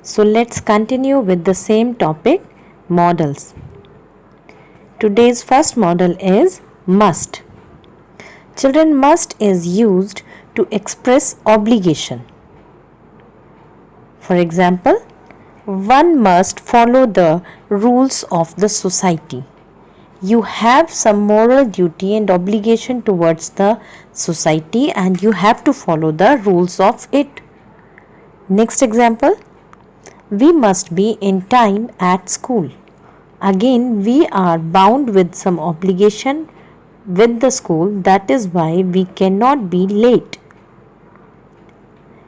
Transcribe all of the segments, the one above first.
So let's continue with the same topic, modals. Today's first modal is must. Children, must is used to express obligation. For example, one must follow the rules of the society. You have some moral duty and obligation towards the society and you have to follow the rules of it. Next example, we must be in time at school. Again, we are bound with some obligation with the school, that is why we cannot be late.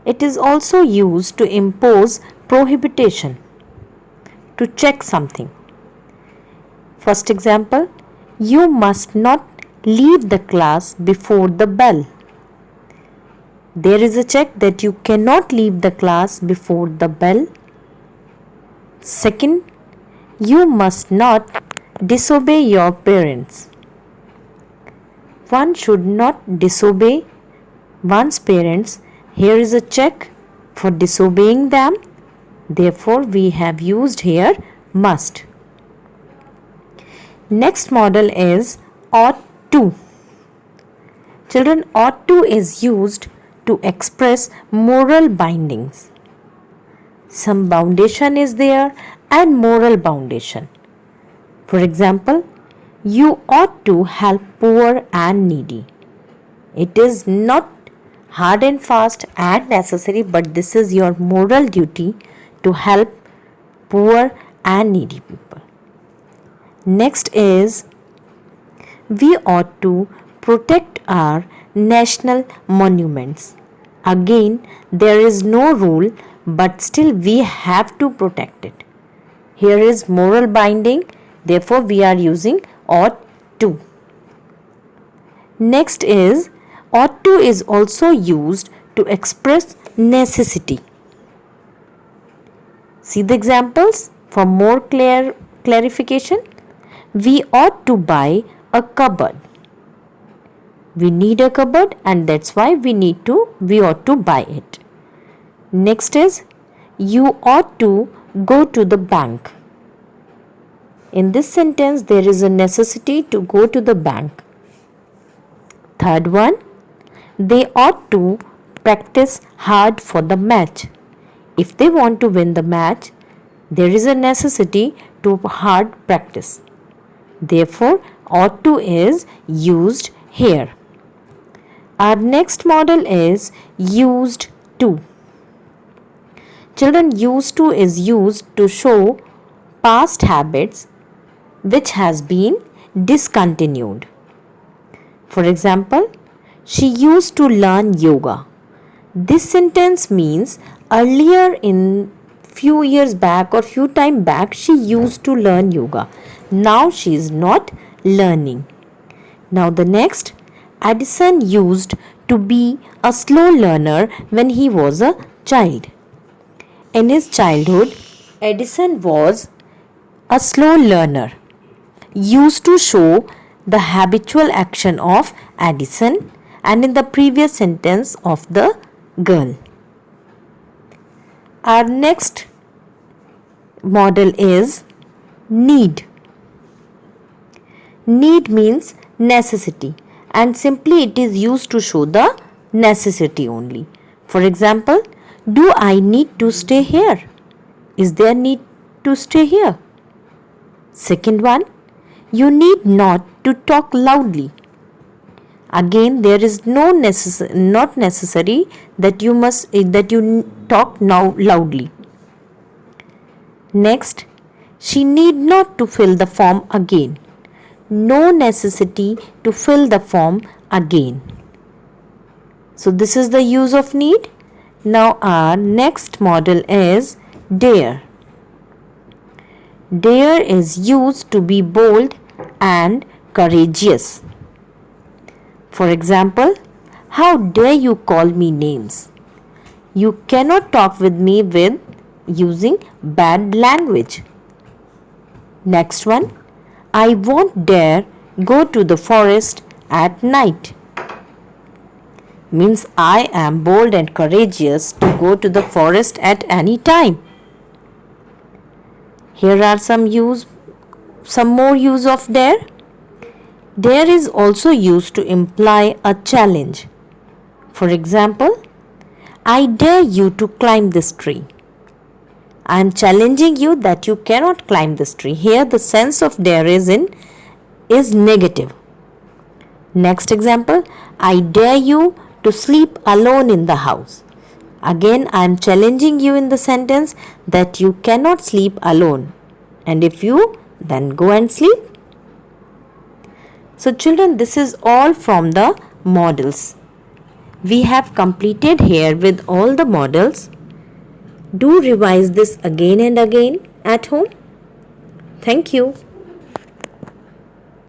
It is also used to impose prohibition, to check something. First example, you must not leave the class before the bell. There is a check that you cannot leave the class before the bell. Second, you must not disobey your parents. One should not disobey one's parents. Here is a check for disobeying them. Therefore, we have used here must. Next modal is ought to. Children, ought to is used to express moral bindings. Some foundation is there and moral foundation. For example, you ought to help poor and needy. It is not hard and fast and necessary, but this is your moral duty to help poor and needy people. Next is we ought to protect our national monuments. Again, there is no rule, but still we have to protect it. Here is moral binding, therefore we are using ought to. Next is ought to is also used to express necessity. See the examples for more clarification. We ought to buy a cupboard. We need a cupboard and that's why we ought to buy it. Next is you ought to go to the bank. In this sentence there is a necessity to go to the bank. Third one, they ought to practice hard for the match. If they want to win the match, there is a necessity to hard practice. Therefore, ought to is used here. Our next modal is used to. Children, used to is used to show past habits which has been discontinued. For example, she used to learn yoga. This sentence means earlier in few years back or few time back she used to learn yoga. Now she is not learning. Now the next, Edison used to be a slow learner when he was a child. In his childhood, Edison was a slow learner. Used to show the habitual action of Edison and in the previous sentence of the girl. Our next modal is need. Need means necessity and simply it is used to show the necessity only. For example, do I need to stay here? Is there need to stay here? Second one, you need not to talk loudly. Again, there is not necessary that you talk now loudly. Next, she need not to fill the form again. No necessity to fill the form again. So this is the use of need. Now our next modal is dare. Dare is used to be bold and courageous. For example, how dare you call me names? You cannot talk with me with using bad language. Next one, I won't dare go to the forest at night. Means I am bold and courageous to go to the forest at any time. Here are some more use of dare. Dare is also used to imply a challenge. For example, I dare you to climb this tree. I am challenging you that you cannot climb this tree. Here the sense of dare is negative. Next example, I dare you to sleep alone in the house. Again, I am challenging you in the sentence that you cannot sleep alone. And if you, then go and sleep. So children, this is all from the models. We have completed here with all the models. Do revise this again and again at home. Thank you.